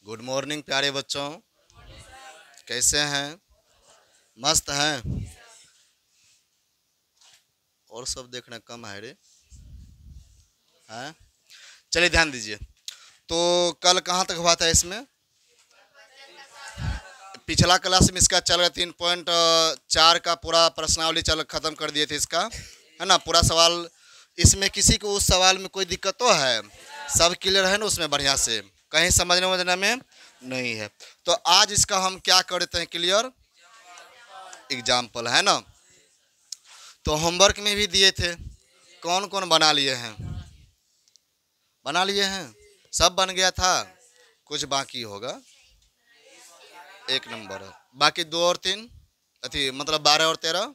Good morning प्यारे बच्चों, कैसे हैं? मस्त हैं? और सब देखना कम है रे। हैं? चलिए ध्यान दीजिए। तो कल कहाँ तक हुआ था इसमें? पिछला क्लास में इसका चल रहा 3.4 का पूरा प्रश्नावली चल खत्म कर दिए थे इसका, है ना? पूरा सवाल इसमें किसी को उस सवाल में कोई दिक्कत तो है? सब क्लियर है ना उसमें? बढ़िया से कहीं समझने वजने में नहीं है। तो आज इसका हम क्या करते हैं क्लियर? एग्जाम्पल, है ना? तो होमवर्क में भी दिए थे, कौन कौन बना लिए हैं? बना लिए हैं? सब बन गया था? कुछ बाकी होगा? एक नंबर है। बाकी 2 और 3 अथी मतलब 12 और 13।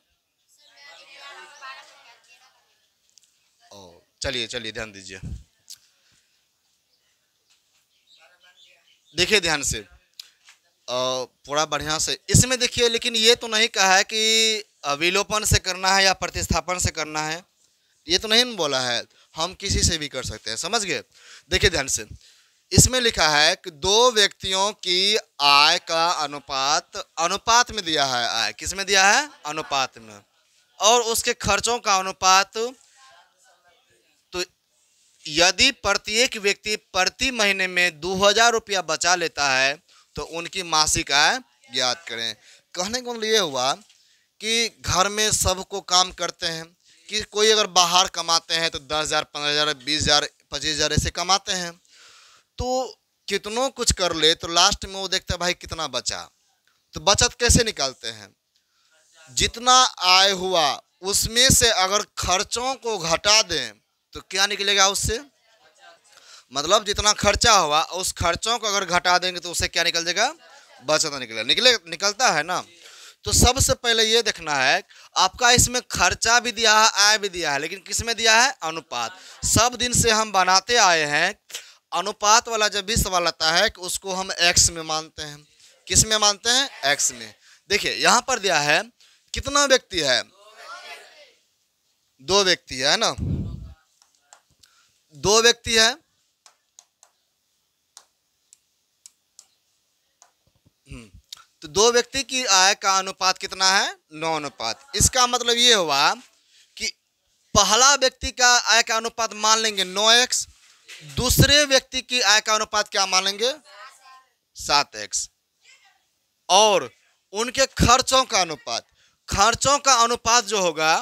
ओ चलिए चलिए ध्यान दीजिए, देखिए ध्यान से पूरा बढ़िया से इसमें देखिए। लेकिन ये तो नहीं कहा है कि विलोपन से करना है या प्रतिस्थापन से करना है, ये तो नहीं बोला है। हम किसी से भी कर सकते हैं, समझ गए? देखिए ध्यान से, इसमें लिखा है कि 2 व्यक्तियों की आय का अनुपात, अनुपात में दिया है। आय किस में दिया है? अनुपात में। और उसके खर्चों का अनुपात। तो यदि प्रत्येक व्यक्ति प्रति महीने में 2000 रुपया बचा लेता है तो उनकी मासिक आय ज्ञात करें। कहने को लिए हुआ कि घर में सबको काम करते हैं, कि कोई अगर बाहर कमाते हैं तो 10,000, 15,000, 20,000, 25,000 ऐसे कमाते हैं, तो कितनों कुछ कर ले तो लास्ट में वो देखता है भाई कितना बचा। तो बचत कैसे निकालते हैं? जितना आय हुआ उसमें से अगर खर्चों को घटा दें तो क्या निकलेगा उससे? मतलब जितना खर्चा हुआ उस खर्चों को अगर घटा देंगे तो उससे क्या निकल जाएगा? बचत निकलता है ना। तो सबसे पहले ये देखना है, आपका इसमें खर्चा भी दिया है, आय भी दिया है, लेकिन किस में दिया है? अनुपात। सब दिन से हम बनाते आए हैं, अनुपात वाला जब भी सवाल आता है कि उसको हम एक्स में मानते हैं। किस में मानते हैं? एक्स में। देखिए यहां पर दिया है कितना व्यक्ति है? 2 व्यक्ति है ना? 2 व्यक्ति है। तो 2 व्यक्ति की आय का अनुपात कितना है? 9 अनुपात। इसका मतलब ये हुआ कि पहला व्यक्ति का आय का अनुपात मान लेंगे 9x, दूसरे व्यक्ति की आय का अनुपात क्या मान लेंगे? 7x। और उनके खर्चों का अनुपात, खर्चों का अनुपात जो होगा,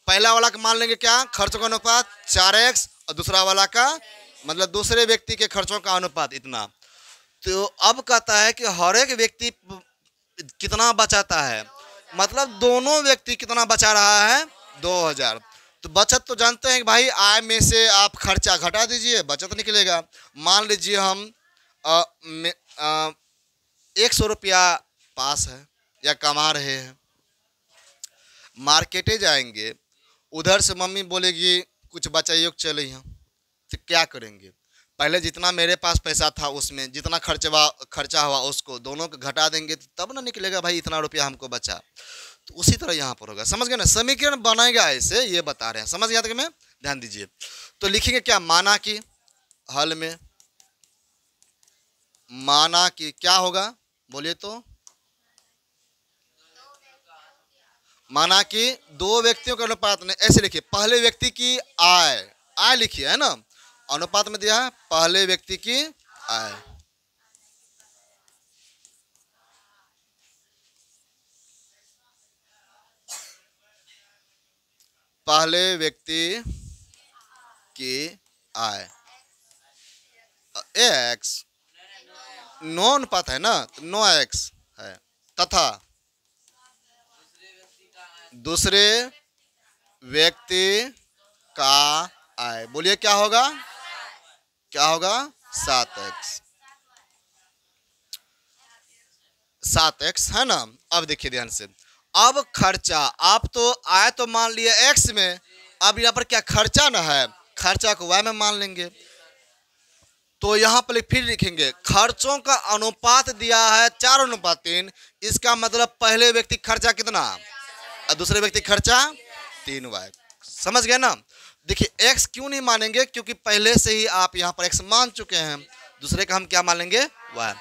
पहला वाला का मान लेंगे क्या? खर्चों का अनुपात 4x, और दूसरा वाला का मतलब दूसरे व्यक्ति के खर्चों का अनुपात इतना। तो अब कहता है कि हर एक व्यक्ति कितना बचाता है, मतलब दोनों व्यक्ति कितना बचा रहा है? 2000। तो बचत तो जानते हैं कि भाई आय में से आप खर्चा घटा दीजिए, बचत निकलेगा। मान लीजिए हम 100 रुपया पास है या कमा रहे हैं, मार्केटे जाएंगे, उधर से मम्मी बोलेगी कुछ बचाइए चले यहाँ, तो क्या करेंगे? पहले जितना मेरे पास पैसा था उसमें जितना खर्चा हुआ उसको दोनों को घटा देंगे, तो तब ना निकलेगा भाई इतना रुपया हमको बचा। तो उसी तरह यहाँ पर होगा, समझ गए ना? समीकरण बनाएगा ऐसे, ये बता रहे हैं, समझ गया तक में? ध्यान दीजिए। तो लिखेंगे क्या? माना कि हल में, माना कि क्या होगा? बोलिए तो। माना कि 2 व्यक्तियों के अनुपात में, ऐसे लिखिए, पहले व्यक्ति की आय, आय लिखिए, है ना? अनुपात में दिया है पहले व्यक्ति की आय, पहले व्यक्ति की आय x 9 अनुपात है ना, तो 9x है, तथा दूसरे व्यक्ति का आय, बोलिए क्या होगा? क्या होगा? 7x, 7x है ना? अब देखिए ध्यान से, अब खर्चा, आप तो आय तो मान लिए x में, अब यहाँ पर क्या खर्चा ना है, खर्चा को y में मान लेंगे। तो यहाँ पर फिर लिखेंगे खर्चों का अनुपात दिया है 4:3, इसका मतलब पहले व्यक्ति खर्चा कितना और दूसरे व्यक्ति खर्चा 3y। समझ गए ना? देखिए x क्यों नहीं मानेंगे? क्योंकि पहले से ही आप यहाँ पर x मान चुके हैं, दूसरे का हम क्या मान लेंगे वाई।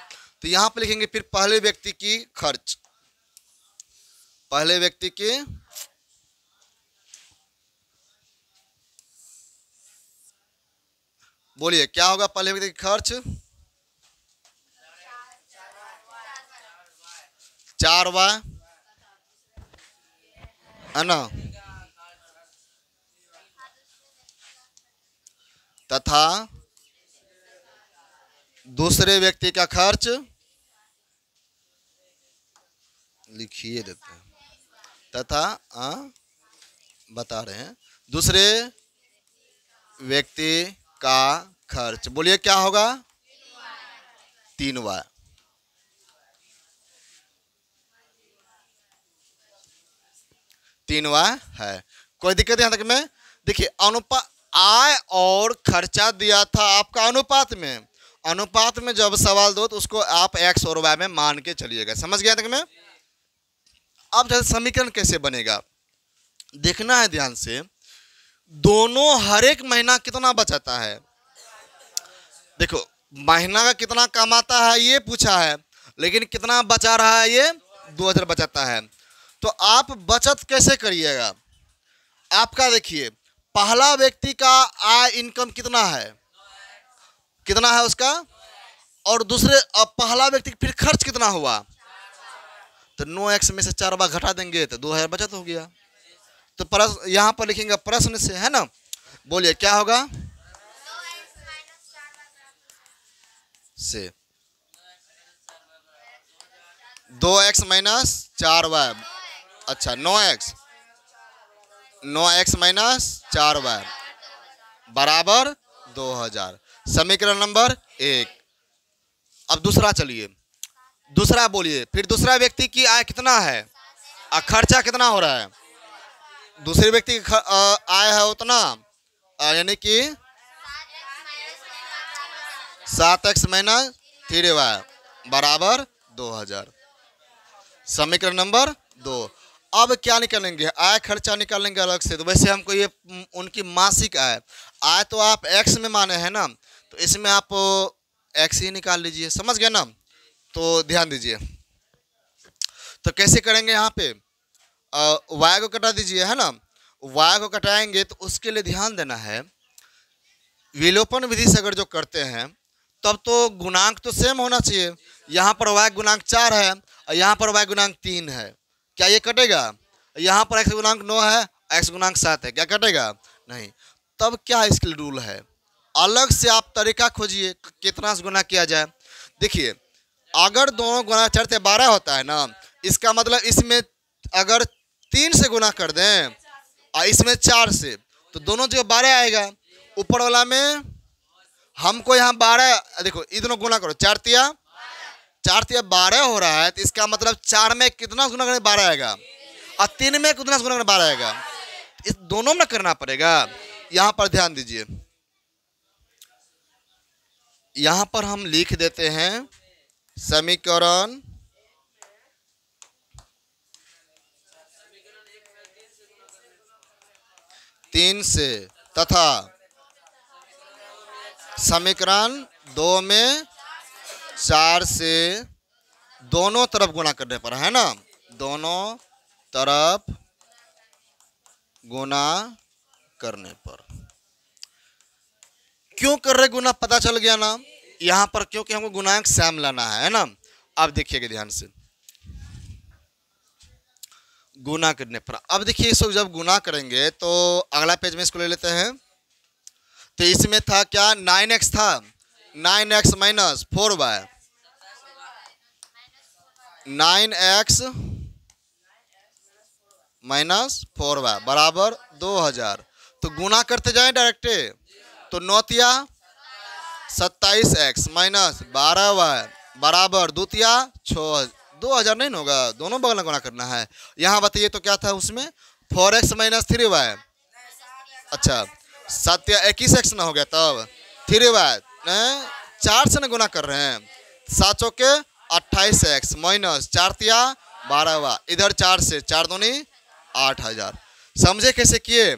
तो यहाँ पे लिखेंगे फिर पहले व्यक्ति की खर्च, पहले व्यक्ति की बोलिए क्या होगा पहले व्यक्ति की खर्च 4y है ना, तथा दूसरे व्यक्ति का खर्च लिखिए देते हैं, तथा बता रहे हैं दूसरे व्यक्ति का खर्च। बोलिए क्या होगा 3y। है, कोई दिक्कत यहाँ तक में? देखिए अनुपात आय और खर्चा दिया था आपका अनुपात में, अनुपात में जब सवाल दो तो उसको आप x और y में मान के चलिएगा। समझ गया तक में? अब जैसे समीकरण कैसे बनेगा देखना है ध्यान से। दोनों हर एक महीना कितना बचाता है, देखो महीना का कितना कमाता है ये पूछा है, लेकिन कितना बचा रहा है ये 2000 बचाता है। तो आप बचत कैसे करिएगा? आपका देखिए पहला व्यक्ति का आय इनकम कितना है उसका, और दूसरे पहला व्यक्ति फिर खर्च कितना हुआ, तो 9x में से 4 बार घटा देंगे तो 2000 बचत हो गया। तो प्रश्न यहाँ पर लिखेंगे प्रश्न से, है ना। बोलिए क्या होगा से 2x माइनस 4y, अच्छा 9x माइनस 4y बराबर 2000, समीकरण नंबर 1। अब दूसरा चलिए, दूसरा बोलिए फिर दूसरा व्यक्ति की आय कितना है और खर्चा कितना हो रहा है। दूसरे व्यक्ति की आय है उतना, यानी कि 7x माइनस 3y बराबर 2000, समीकरण नंबर 2। अब क्या निकालेंगे, आय खर्चा निकालेंगे अलग से। तो वैसे हमको ये उनकी मासिक आय तो आप x में माने हैं ना, तो इसमें आप x ही निकाल लीजिए। समझ गए ना? तो ध्यान दीजिए तो कैसे करेंगे, यहाँ पे y को कटा दीजिए, है ना। y को कटाएंगे तो उसके लिए ध्यान देना है, विलोपन विधि से अगर जो करते हैं तब तो गुणांक तो सेम होना चाहिए। यहाँ पर y गुणांक 4 है और यहाँ पर y गुणांक 3 है, क्या ये कटेगा? यहाँ पर x गुणांक 9 है, x गुणांक 7 है, क्या कटेगा? नहीं। तब क्या इसके लिए रूल है, अलग से आप तरीका खोजिए कितना से गुना किया जाए। देखिए अगर दोनों गुना 4 से 12 होता है ना, इसका मतलब इसमें अगर 3 से गुना कर दें और इसमें 4 से, तो दोनों जगह 12 आएगा। ऊपर वाला में हमको यहाँ 12, देखो ये दोनों गुना करो, 4 तिया 12 हो रहा है, तो इसका मतलब 4 में कितना गुना करने 12 आएगा और 3 में कितना गुना करने 12 आएगा। इस दोनों में करना पड़ेगा। यहाँ पर ध्यान दीजिए, यहाँ पर हम लिख देते हैं समीकरण 3 से तथा समीकरण 2 में 4 से दोनों तरफ गुणा करने पर, है ना, दोनों तरफ गुणा करने पर। क्यों कर रहे गुना पता चल गया ना यहाँ पर, क्योंकि हमको गुणांक सेम लाना है ना। अब देखिएगा ध्यान से, गुना करने पर अब देखिए इसको जब गुना करेंगे तो अगला पेज में इसको ले लेते हैं। तो इसमें था क्या 9x था, 9x minus 4y, 9x minus 4y बराबर 2000। तो गुना करते जाए डायरेक्टे, तो 9 तिया 27x माइनस 12y बराबर 2 तिया 6, 2000 नहीं होगा, दोनों बगल में गुना करना है। यहाँ बताइए तो क्या था उसमें 4x माइनस 3y, अच्छा 7 या 21x ना हो गया, तब 3y 4 से ना गुना कर रहे हैं, 7 चौके 28x माइनस 4 तिया 12y, इधर 4 से 4 दूनी 8000। समझे कैसे किए?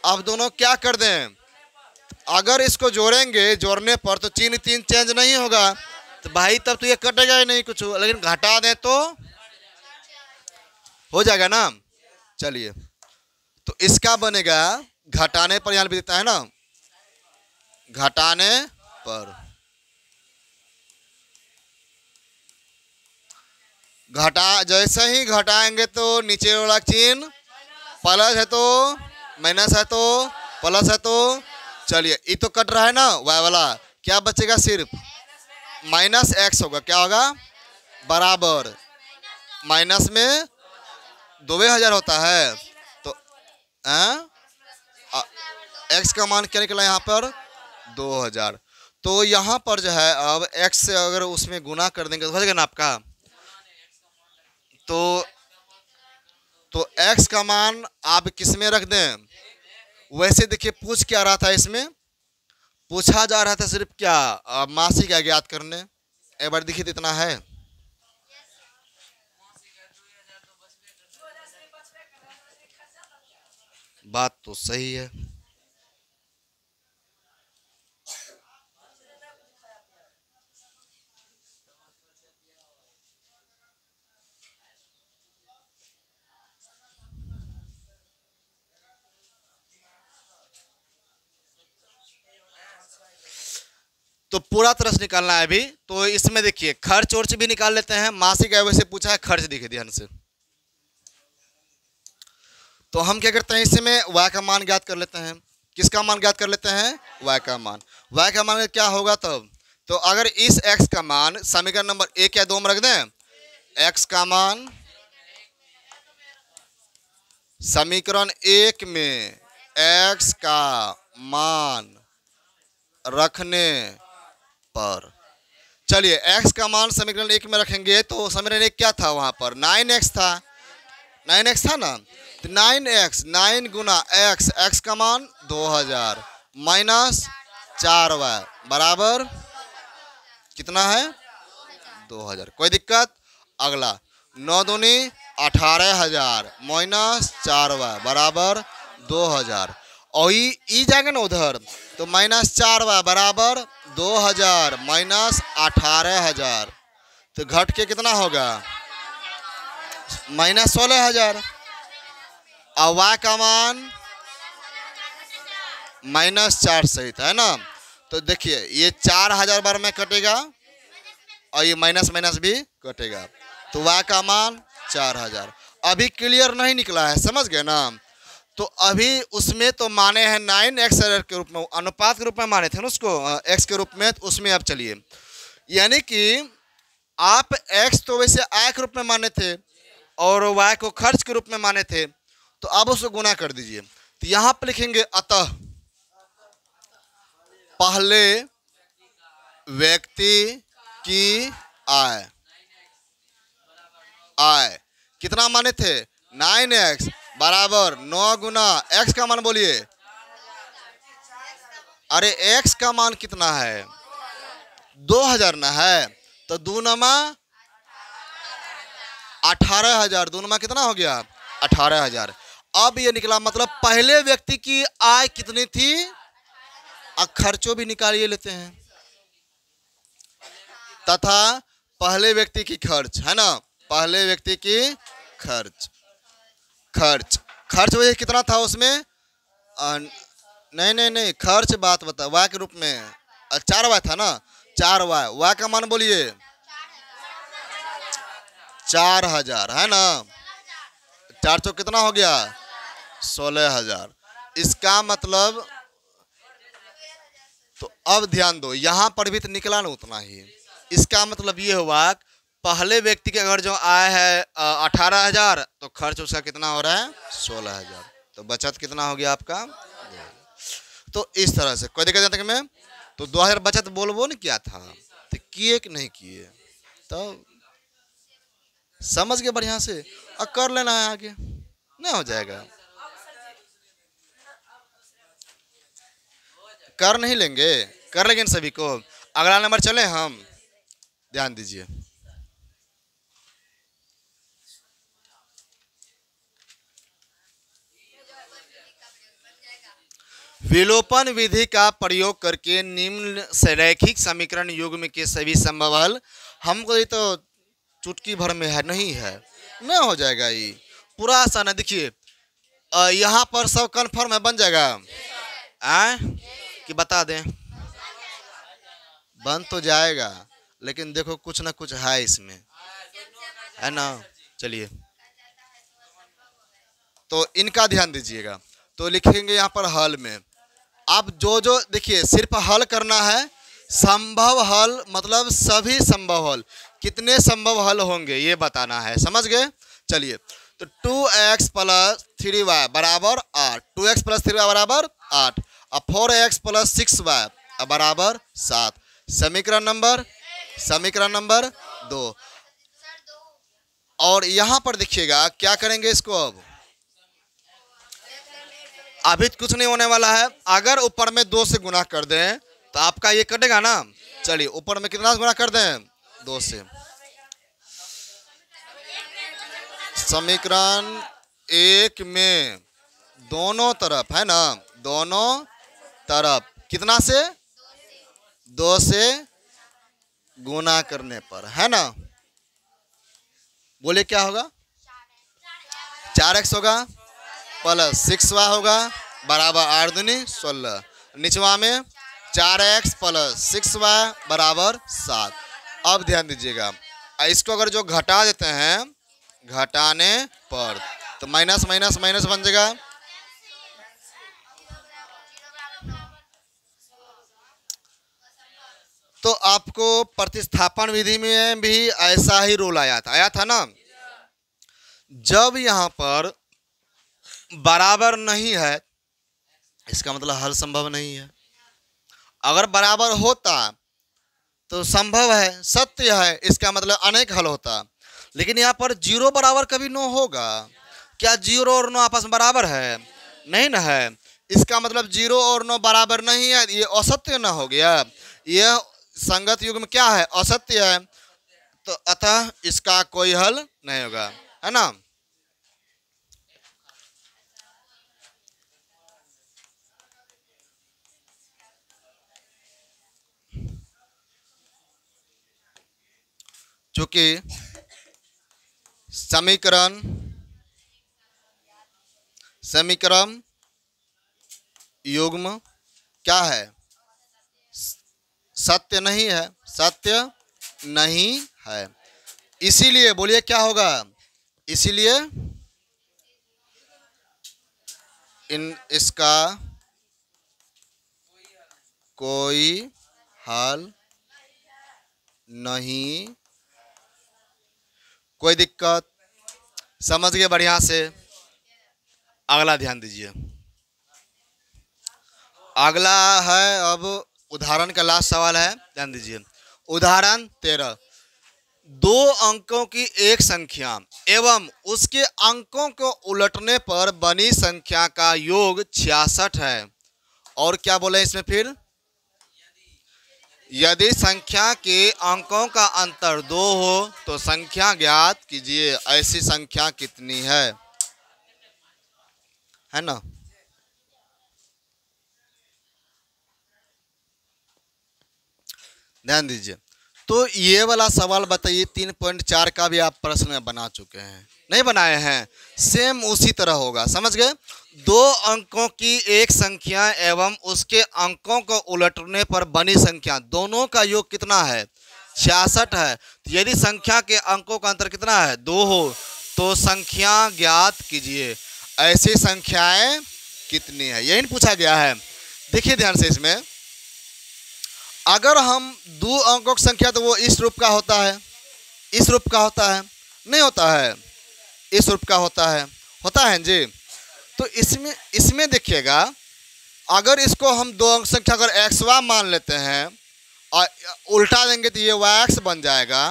अब दोनों क्या कर दें, अगर इसको जोड़ेंगे, जोड़ने पर तो चिन्ह 3 चेंज नहीं होगा, तो भाई तब तो ये कटेगा ही नहीं कुछ, लेकिन घटा दें तो हो जाएगा ना। चलिए, तो इसका बनेगा घटाने पर, यहाँ भी देता है ना, घटाने पर, घटा जैसे ही घटाएंगे तो नीचे वाला चिन्ह प्लस है तो माइनस है तो प्लस है तो, चलिए ये तो कट रहा है ना वाई वाला, क्या बचेगा, सिर्फ माइनस एक्स होगा। क्या होगा, बराबर माइनस में 2000 होता है, तो एक्स का मान क्या निकला यहाँ पर, 2000। तो यहाँ पर जो है अब एक्स से अगर उसमें गुना कर देंगे तो हो जाएगा ना आपका, तो x का मान आप किस में रख दें। वैसे देखिए पूछ क्या रहा था, इसमें पूछा जा रहा था सिर्फ क्या, मासिक का ज्ञात करने। एक बार देखिए तो इतना है, बात तो सही है। तो पूरा तरह से निकालना है अभी, तो इसमें देखिए खर्च वर्च भी निकाल लेते हैं। मासिक आय वैसे पूछा है, खर्च दिखे ध्यान से, तो हम क्या करते हैं, इसमें y का मान ज्ञात कर लेते हैं। किसका मान ज्ञात कर लेते हैं, y का मान। y का मान क्या होगा तब, तो अगर इस x का मान समीकरण नंबर 1 या 2 में रख दें, x का मान समीकरण 1 में x का मान रखने पर, चलिए x का मान समीकरण 1 में रखेंगे तो समीकरण 1 क्या था, वहां पर 9x था, 9x था ना, तो 9x 9 गुना x, x का मान 2000 माइनस 4y बराबर कितना है, 2000। कोई दिक्कत, अगला 9 दूनी 18,000 माइनस 4y बराबर 2000, और ई जाएगा ना उधर, तो माइनस 4y बराबर 2000 माइनस 18,000, तो घट के कितना होगा, माइनस 16,000। और y का मान माइनस 4 सहित है ना, तो देखिए ये 4,000 बार में कटेगा और ये माइनस माइनस भी कटेगा, तो y का मान 4,000। अभी क्लियर नहीं निकला है, समझ गए ना। तो अभी उसमें तो माने हैं 9x के रूप में, अनुपात के रूप में माने थे ना उसको, x के रूप में, तो उसमें अब चलिए, यानी कि आप x तो वैसे आय के रूप में माने थे और y को खर्च के रूप में माने थे, तो अब उसको गुना कर दीजिए। तो यहाँ पर लिखेंगे अतः पहले व्यक्ति की आय, आय कितना माने थे, 9x बराबर 9 गुना x का मान बोलिए, अरे x का मान कितना है, 2000 ना है, तो 2 नमा 18,000, 2 नमा कितना हो गया, 18,000। अब ये निकला मतलब पहले व्यक्ति की आय कितनी थी, अब खर्चों भी निकालिए लेते हैं, तथा पहले व्यक्ति की खर्च है ना, पहले व्यक्ति की खर्च, खर्च खर्च वही कितना था उसमें, नहीं खर्च बात बता, y के रूप में 4y था ना, 4y, y का मान बोलिए 4,000 है ना, 400 कितना हो गया, 16,000। इसका मतलब, तो अब ध्यान दो यहाँ पर भी तो निकला ना उतना ही, इसका मतलब ये हुआ पहले व्यक्ति के अगर जो आय है 18,000, तो खर्च उसका कितना हो रहा है, 16,000, तो बचत कितना हो गया आपका। तो इस तरह से कोई दिक्कत नहीं में, तो 2000 बचत बोलबो नहीं किया था, तो किए कि नहीं किए, तो समझ गए बढ़िया से, और कर लेना है आगे, नहीं हो जाएगा, कर नहीं लेंगे, कर लेंगे सभी को। अगला नंबर चले हम, ध्यान दीजिए, विलोपन विधि का प्रयोग करके निम्न से रैखिक समीकरण युग्म के सभी संभव हल। हमको ये तो चुटकी भर में है, नहीं है, नहीं हो जाएगा। ये पूरा आसान है। देखिए यहाँ पर सब कन्फर्म है, बन जाएगा कि बता दें? बन तो जाएगा, लेकिन देखो कुछ ना कुछ है इसमें, है ना। चलिए तो इनका ध्यान दीजिएगा। तो लिखेंगे यहाँ पर हल में। अब जो देखिए सिर्फ हल करना है। संभव हल मतलब सभी संभव हल, कितने संभव हल होंगे ये बताना है, समझ गए। चलिए तो 2x प्लस 3y बराबर 8, 2x प्लस 3y बराबर 8 और 4x प्लस 6y बराबर 7। समीकरण नंबर 2। और यहाँ पर देखिएगा क्या करेंगे इसको। अब अभी कुछ नहीं होने वाला है। अगर ऊपर में 2 से गुना कर दें तो आपका ये कटेगा ना। चलिए ऊपर में कितना गुना कर दें? 2 से। समीकरण 1 में दोनों तरफ है ना, दोनों तरफ कितना से? 2 से गुना करने पर, है ना। बोले क्या होगा? 4x होगा प्लस 6y होगा बराबर 8 दूनी 16। निचवा में 4x प्लस 6y बराबर 7। अब ध्यान दीजिएगा, इसको अगर जो घटा देते हैं घटाने पर तो माइनस माइनस माइनस बन जाएगा। तो आपको प्रतिस्थापन विधि में भी ऐसा ही रूल आया था ना। जब यहाँ पर बराबर नहीं है इसका मतलब हल संभव नहीं है। अगर बराबर होता तो संभव है, सत्य है, इसका मतलब अनेक हल होता। लेकिन यहाँ पर 0 बराबर कभी नो होगा क्या? 0 और 9 आपस में बराबर है? नहीं ना है। इसका मतलब 0 और 9 बराबर नहीं है, ये असत्य ना हो गया। यह संगत युग में क्या है? असत्य है। तो अतः इसका कोई हल नहीं होगा, है ना। चूंकि समीकरण युग्म क्या है? सत्य नहीं है। इसीलिए बोलिए क्या होगा? इसीलिए इसका कोई हल नहीं। कोई दिक्कत? समझ गए बढ़िया से। अगला ध्यान दीजिए। अगला है अब उदाहरण का लास्ट सवाल है, ध्यान दीजिए। उदाहरण 13। 2 अंकों की एक संख्या एवं उसके अंकों को उलटने पर बनी संख्या का योग 66 है। और क्या बोले इसमें फिर? यदि संख्या के अंकों का अंतर 2 हो तो संख्या ज्ञात कीजिए। ऐसी संख्या कितनी है ना। ध्यान दीजिए। तो ये वाला सवाल बताइए 3.4 का भी आप प्रश्न बना चुके हैं, नहीं बनाए हैं? सेम उसी तरह होगा, समझ गए। 2 अंकों की एक संख्या एवं उसके अंकों को उलटने पर बनी संख्या, दोनों का योग कितना है? 66 है। तो यदि संख्या के अंकों का अंतर कितना है? 2 हो तो संख्या ज्ञात कीजिए। ऐसी संख्याएं कितनी है, यही पूछा गया है। देखिए ध्यान से, इसमें अगर हम 2 अंकों की संख्या तो वो इस रूप का होता है, इस रूप का होता है, नहीं होता है, इस रूप का होता है जी। तो इसमें देखिएगा, अगर इसको हम 2 अंक संख्या अगर एक्स वाई मान लेते हैं और उल्टा देंगे तो ये वाई एक्स बन जाएगा।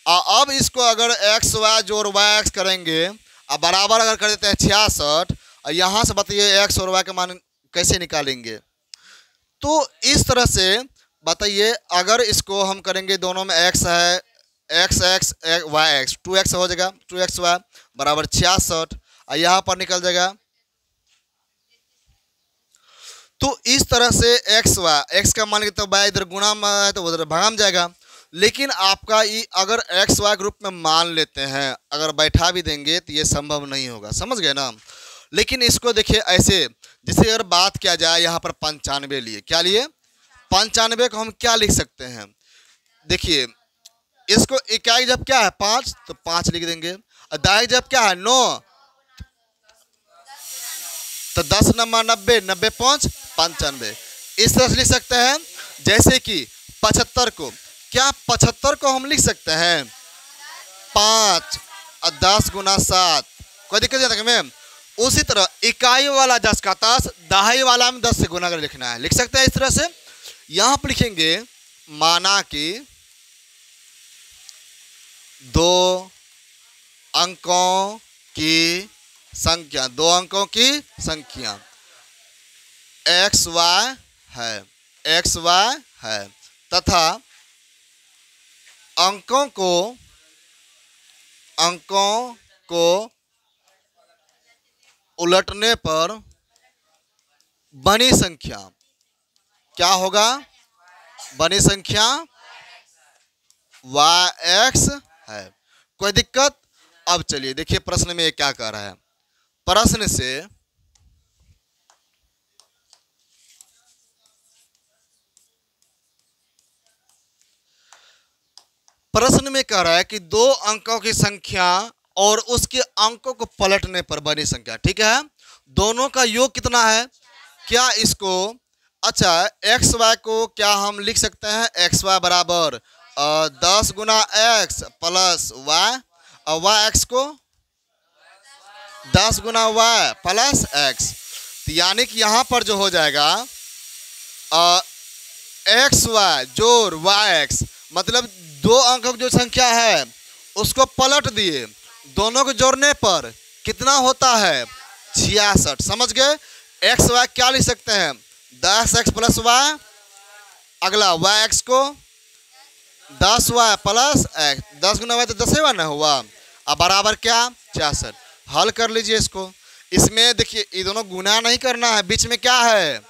और अब इसको अगर एक्स वाई जोड़ वाई एक्स करेंगे और बराबर अगर कर देते हैं 66, और यहाँ से बताइए एक्स और वाई के मान कैसे निकालेंगे? तो इस तरह से बताइए, अगर इसको हम करेंगे, दोनों में एक्स है, x x Y x, 2x हो जाएगा, 2x वाई बराबर 66 और यहाँ पर निकल जाएगा। तो इस तरह से एक्स वाई, एक्स का मान के तो वाई इधर गुणा में है तो उधर भागा में जाएगा। लेकिन आपका ये अगर एक्स वाई ग्रुप में मान लेते हैं, अगर बैठा भी देंगे तो ये संभव नहीं होगा, समझ गए ना। लेकिन इसको देखिए ऐसे, जैसे अगर बात किया जाए यहाँ पर 95 लिए, क्या लिए 95 को हम क्या लिख सकते हैं, देखिए इसको इकाई जब क्या है 5 तो 5 लिख देंगे, और दाई जब क्या है 9 तो 10 नंबर 90, 90 5 95, इस तरह से लिख सकते हैं। जैसे कि 75 को, क्या 75 को हम लिख सकते हैं 5 और 10 गुना 7, कोई दिक्कत नहीं है। उसी तरह इकाई वाला 10 का 10, दहाई वाला में 10 से गुना कर लिखना है, लिख सकते हैं इस तरह से। यहां पर लिखेंगे माना कि 2 अंकों की संख्या, 2 अंकों की संख्या एक्स वाई है, एक्स वाई है, तथा अंकों को उलटने पर बनी संख्या क्या होगा, बनी संख्या वाई एक्स है। कोई दिक्कत। अब चलिए देखिए प्रश्न में ये क्या कह रहा है। प्रश्न में कह रहा है कि 2 अंकों की संख्या और उसके अंकों को पलटने पर बनी संख्या, ठीक है। दोनों का योग कितना है, क्या इसको, अच्छा एक्स वाई को क्या हम लिख सकते हैं, एक्स वाई बराबर 10 गुना एक्स प्लस वाई, और वाई एक्स को 10 गुना वाई प्लस एक्स, यानी कि यहाँ पर जो हो जाएगा एक्स वाई जोड़ वाई एक्स, मतलब 2 अंकों की जो संख्या है उसको पलट दिए, दोनों को जोड़ने पर कितना होता है 66। समझ गए। एक्स वाई क्या लिख सकते हैं 10 एक्स प्लस वाई, अगला वाई एक्स को 10 वाई प्लस एक्स, 10 गुना वाई तो 10 ही वाई ना हुआ, अब बराबर क्या 66। हल कर लीजिए इसको। इसमें देखिए ये दोनों गुना नहीं करना है, बीच में क्या है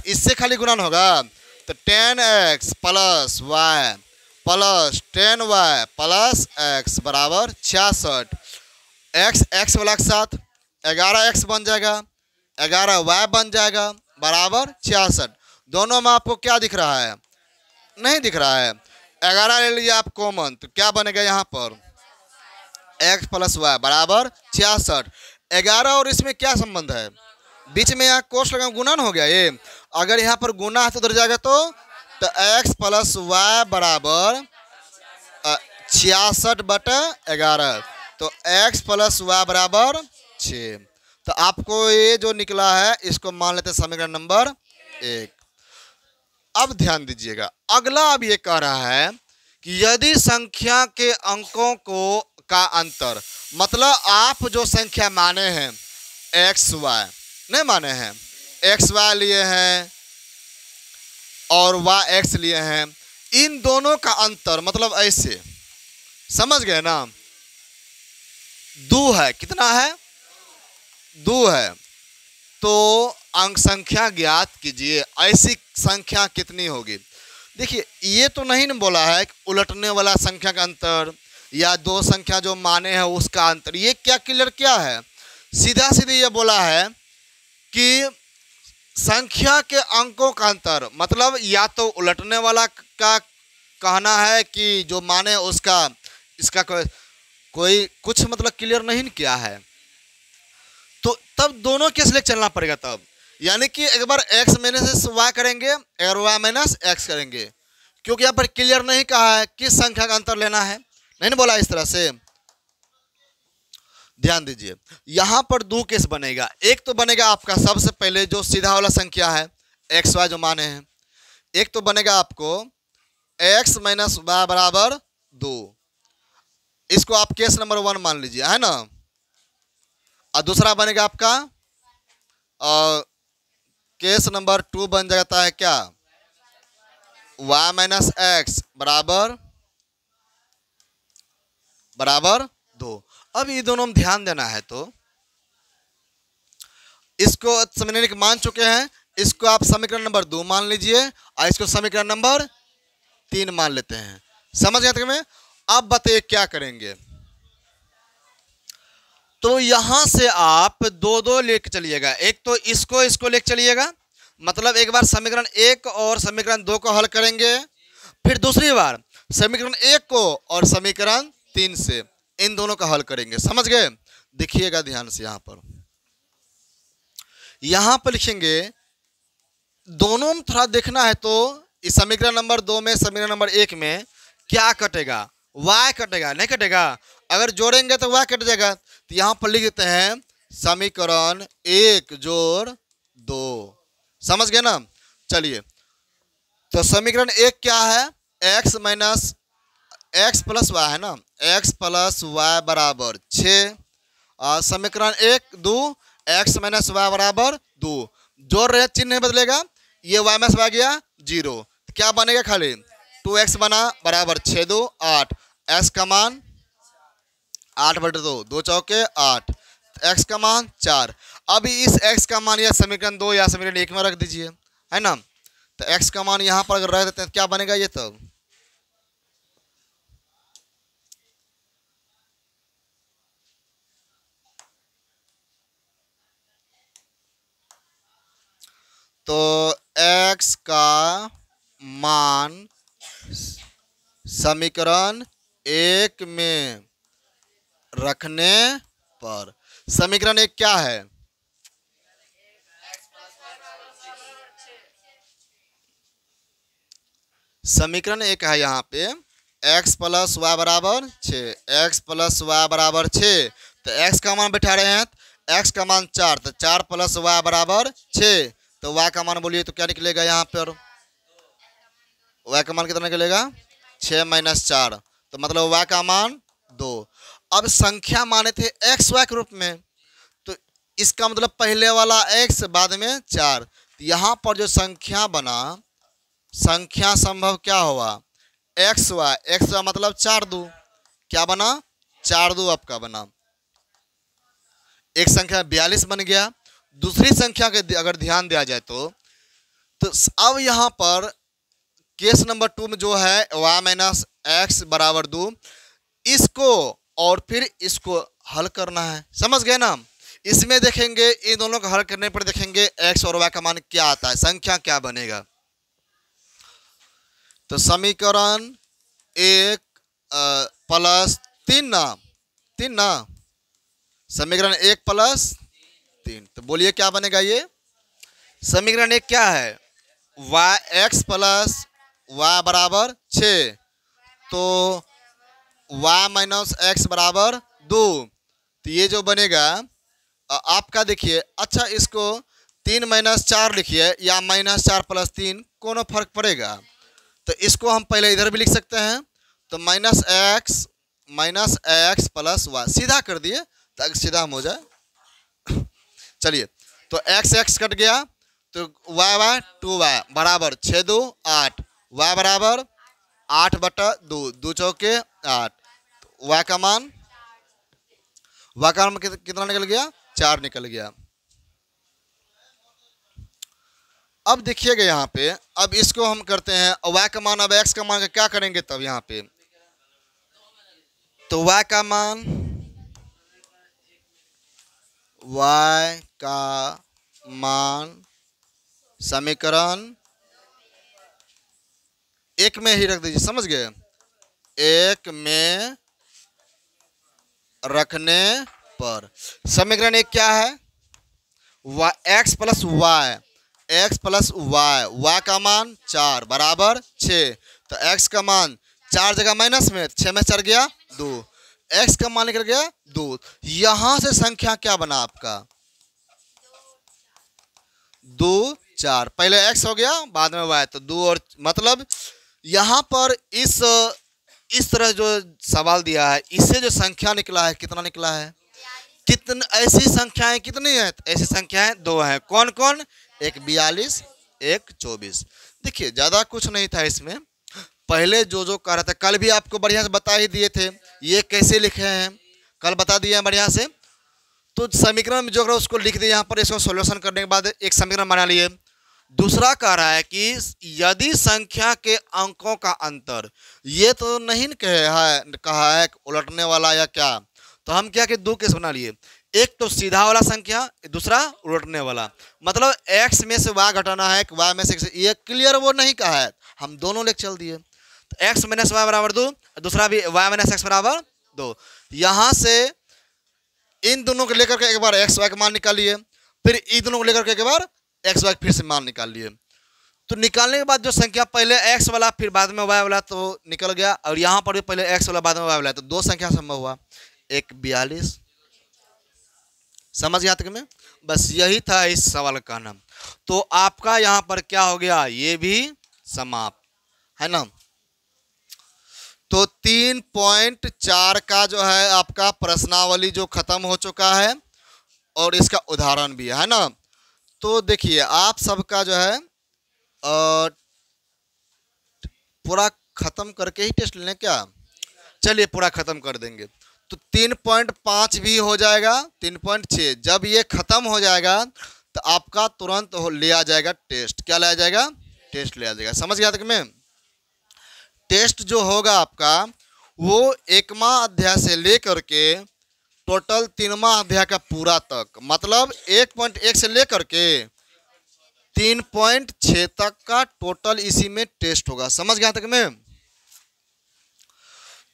इससे खाली गुणन होगा, तो 10x plus y plus 10y plus x बराबर 66। एक्स वाला के साथ 11x बन जाएगा, 11y बन जाएगा बराबर 66। दोनों में आपको क्या दिख रहा है, नहीं दिख रहा है। 11 ले लीजिए आप कॉमन, तो क्या बनेगा यहाँ पर x प्लस वाई बराबर 66। 11 और इसमें क्या संबंध है, बीच में यहाँ कोष्ठ लगा गुणन हो गया ये, अगर यहाँ पर गुना है तो उधर जाएगा तो x प्लस वाई बराबर 66/11, तो x प्लस वाई बराबर 6। तो आपको ये जो निकला है इसको मान लेते हैं समीकरण नंबर 1। अब ध्यान दीजिएगा, अगला अब ये कह रहा है कि यदि संख्या के अंकों का अंतर, मतलब आप जो संख्या माने हैं एक्स वाई नहीं माने हैं, एक्स वाई लिए हैं और वाई एक्स लिए हैं, इन दोनों का अंतर मतलब ऐसे, समझ गए ना, 2 है, कितना है 2 है, तो अंक संख्या ज्ञात कीजिए, ऐसी संख्या कितनी होगी। देखिए ये तो नहीं न बोला है कि उलटने वाला संख्या का अंतर या 2 संख्या जो माने हैं उसका अंतर, ये क्या क्लियर क्या है, सीधा सीधी ये बोला है कि संख्या के अंकों का अंतर, मतलब या तो उलटने वाला का कहना है कि जो माने उसका, इसका कोई कुछ मतलब क्लियर नहीं किया है, तो तब दोनों केस लेके चलना पड़ेगा तब, यानी कि एक बार x माइनस वाई करेंगे और y माइनस एक्स करेंगे, क्योंकि यहाँ पर क्लियर नहीं कहा है किस संख्या का अंतर लेना है, नहीं बोला इस तरह से। ध्यान दीजिए यहाँ पर 2 केस बनेगा, एक तो बनेगा आपका सबसे पहले जो सीधा वाला संख्या है एक्स वाई जो माने हैं, एक तो बनेगा आपको x माइनस वाई बराबर 2, इसको आप केस नंबर 1 मान लीजिए, है ना। और दूसरा बनेगा आपका केस नंबर 2 बन जाता है क्या y माइनस एक्स बराबर 2। अब ये दोनों में ध्यान देना है, तो इसको समझने के मान चुके हैं इसको आप समीकरण नंबर 2 मान लीजिए और इसको समीकरण नंबर 3 मान लेते हैं। समझ गए में? अब बताइए क्या करेंगे। तो यहां से आप दो दो लेके चलिएगा, एक तो इसको लेके चलिएगा, मतलब एक बार समीकरण 1 और समीकरण 2 को हल करेंगे, फिर दूसरी बार समीकरण 1 को और समीकरण 3 से इन दोनों का हल करेंगे। समझ गए? देखिएगा ध्यान से, यहां पर लिखेंगे, दोनों में थोड़ा देखना है। तो इस समीकरण नंबर 2 में समीकरण नंबर 1 में क्या कटेगा? y कटेगा, नहीं कटेगा? अगर जोड़ेंगे तो y कट जाएगा। तो यहां पर लिख देते हैं समीकरण 1 जोड़ 2। समझ गए ना? चलिए, तो समीकरण 1 क्या है? x minus x plus y है ना, x प्लस वाई बराबर 6। और समीकरण 1 2 x माइनस वाई बराबर 2। जोड़ रहे, चिन्ह नहीं बदलेगा, ये y माइनस वाई गया 0, तो क्या बनेगा? खाली 2x बना बराबर 6 2 8, x का मान 8/2, 2 चौके 8, x का मान 4। अभी इस x का मान या समीकरण 2 या समीकरण 1 में रख दीजिए, है ना। तो x का मान यहाँ पर अगर रख देते हैं क्या बनेगा ये? तब तो x का मान समीकरण 1 में रखने पर, समीकरण 1 क्या है? समीकरण 1 है यहाँ पे x प्लस वाई बराबर 6, x प्लस वाई बराबर 6। तो x का मान बैठा रहे हैं, x का मान 4, तो 4 प्लस वाई बराबर 6। तो y का मान बोलिए तो क्या निकलेगा? यहाँ पर y का मान कितना निकलेगा? 6 माइनस 4, तो मतलब y का मान 2। अब संख्या माने थे x y के रूप में, तो इसका मतलब पहले वाला x बाद में 4। तो यहाँ पर जो संख्या बना, संख्या संभव क्या हुआ? x y मतलब 4 2, क्या बना? 4 2 आपका बना। एक संख्या 42 बन गया। दूसरी संख्या के अगर ध्यान दिया जाए तो अब यहाँ पर केस नंबर 2 में जो है y माइनस एक्स बराबर 2, इसको और फिर इसको हल करना है। समझ गए ना? इसमें देखेंगे, इन दोनों को हल करने पर देखेंगे x और y का मान क्या आता है, संख्या क्या बनेगा। तो समीकरण 1 प्लस 3 ना, समीकरण 1 प्लस 3, तो बोलिए क्या बनेगा ये? समीकरण 1 क्या है? x प्लस y बराबर 6, तो y माइनस एक्स बराबर 2। तो ये जो बनेगा आपका, देखिए, अच्छा इसको 3 माइनस 4 लिखिए या माइनस 4 प्लस 3, कोनो फर्क पड़ेगा? तो इसको हम पहले इधर भी लिख सकते हैं, तो माइनस एक्स प्लस वाई, सीधा कर दिए ताकि सीधा हम हो जाए। चलिए, तो x कट गया, तो y 2y बराबर 6 2 8, y बराबर 8/2, 2 चौके 8। तो y का मान कितना निकल गया? 4 निकल गया। अब देखिएगा यहाँ पे, अब इसको हम करते हैं y का मान, अब x का मान का क्या करेंगे तब यहाँ पे? तो y का मान समीकरण 1 में ही रख दीजिए। समझ गए? 1 में रखने पर समीकरण 1 क्या है? x प्लस वाई, y का मान 4 बराबर 6। तो x का मान 4 जगह माइनस में, 6 में 4 गया 2, x का मान निकल गया 2। यहां से संख्या क्या बना आपका? 2 4, पहले x हो गया बाद में y, तो 2 और, मतलब यहाँ पर इस तरह जो सवाल दिया है, इससे जो संख्या निकला है, कितना निकला है? कितने ऐसी संख्याएं कितनी है? ऐसी संख्याएं 2 हैं। कौन कौन? एक 42, एक 24। देखिए, ज़्यादा कुछ नहीं था इसमें, पहले जो कह रहा था, कल भी आपको बढ़िया से बता ही दिए थे ये कैसे लिखे हैं, कल बता दिए हैं बढ़िया से। तो समीकरण में जो करो उसको लिख दिए यहाँ पर, इसको सॉल्यूशन करने के बाद एक समीकरण बना लिए, दूसरा कह रहा है कि यदि संख्या के अंकों का अंतर, ये तो नहीं कहा है उलटने वाला या क्या, तो हम क्या कि दो केस बना लिए, एक तो सीधा वाला संख्या, दूसरा उलटने वाला। मतलब x में से y घटाना है, y में से x, ये क्लियर वो नहीं कहा है, हम दोनों लेके चल दिए। तो x माइनस वाई बराबर 2, दूसरा भी y माइनस एक्स बराबर 2। यहाँ से इन दोनों को लेकर के एक बार एक्स वाई का मान निकालिए, फिर इन दोनों को लेकर के एक बार एक्स वाई फिर से मान निकाल लिए। तो निकालने के बाद जो संख्या पहले एक्स वाला फिर बाद में वाई वाला तो निकल गया, और यहाँ पर भी पहले एक्स वाला बाद में वाई वाला, तो दो संख्या संभव हुआ, एक 42। समझ गया तक में? बस यही था इस सवाल का नाम। तो आपका यहाँ पर क्या हो गया, ये भी समाप्त है ना। तो 3.4 का जो है आपका प्रश्नावली जो खत्म हो चुका है, और इसका उदाहरण भी है ना। तो देखिए आप सबका जो है पूरा खत्म करके ही टेस्ट लें क्या? चलिए पूरा खत्म कर देंगे। तो 3.5 भी हो जाएगा, 3.6 जब ये खत्म हो जाएगा तो आपका तुरंत लिया जाएगा टेस्ट। क्या लाया जाएगा? टेस्ट लिया जाएगा। समझ गया तक में? टेस्ट जो होगा आपका वो 1वां अध्याय से लेकर के टोटल 3वां अध्याय का पूरा तक, मतलब 1.1 से लेकर के 3.6 तक का टोटल इसी में टेस्ट होगा। समझ गया तक में?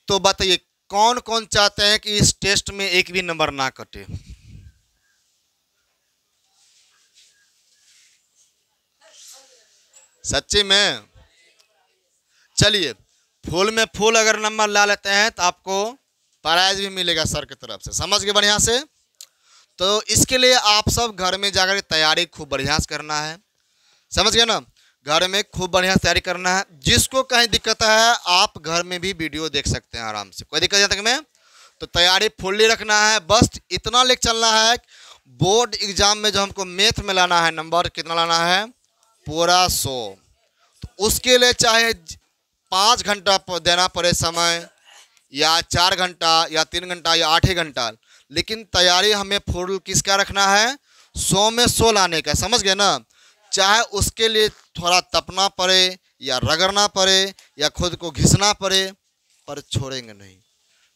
तो बताइए कौन कौन चाहते हैं कि इस टेस्ट में एक भी नंबर ना कटे? सच्ची में? चलिए फुल में फुल अगर नंबर ला लेते हैं तो आपको प्राइज भी मिलेगा सर की तरफ से। समझ गए बढ़िया से? तो इसके लिए आप सब घर में जाकर तैयारी खूब बढ़िया से करना है। समझ गए ना? घर में खूब बढ़िया तैयारी करना है। जिसको कहीं दिक्कत है आप घर में भी वीडियो देख सकते हैं आराम से, कोई दिक्कत नहीं तक में। तो तैयारी फुल्ली रखना है, बस इतना लेके चलना है। बोर्ड एग्जाम में जो हमको मैथ में लाना है नंबर, कितना लाना है? पूरा 100। तो उसके लिए चाहे 5 घंटा देना पड़े समय, या 4 घंटा, या 3 घंटा, या 8 घंटा, लेकिन तैयारी हमें फुल किसका रखना है? 100 में 100 लाने का। समझ गए ना? चाहे उसके लिए थोड़ा तपना पड़े, या रगड़ना पड़े, या खुद को घिसना पड़े, पर छोड़ेंगे नहीं।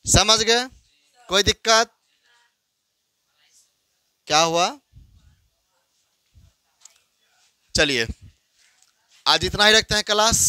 समझ गए? कोई दिक्कत? क्या हुआ? चलिए आज इतना ही रखते हैं क्लास।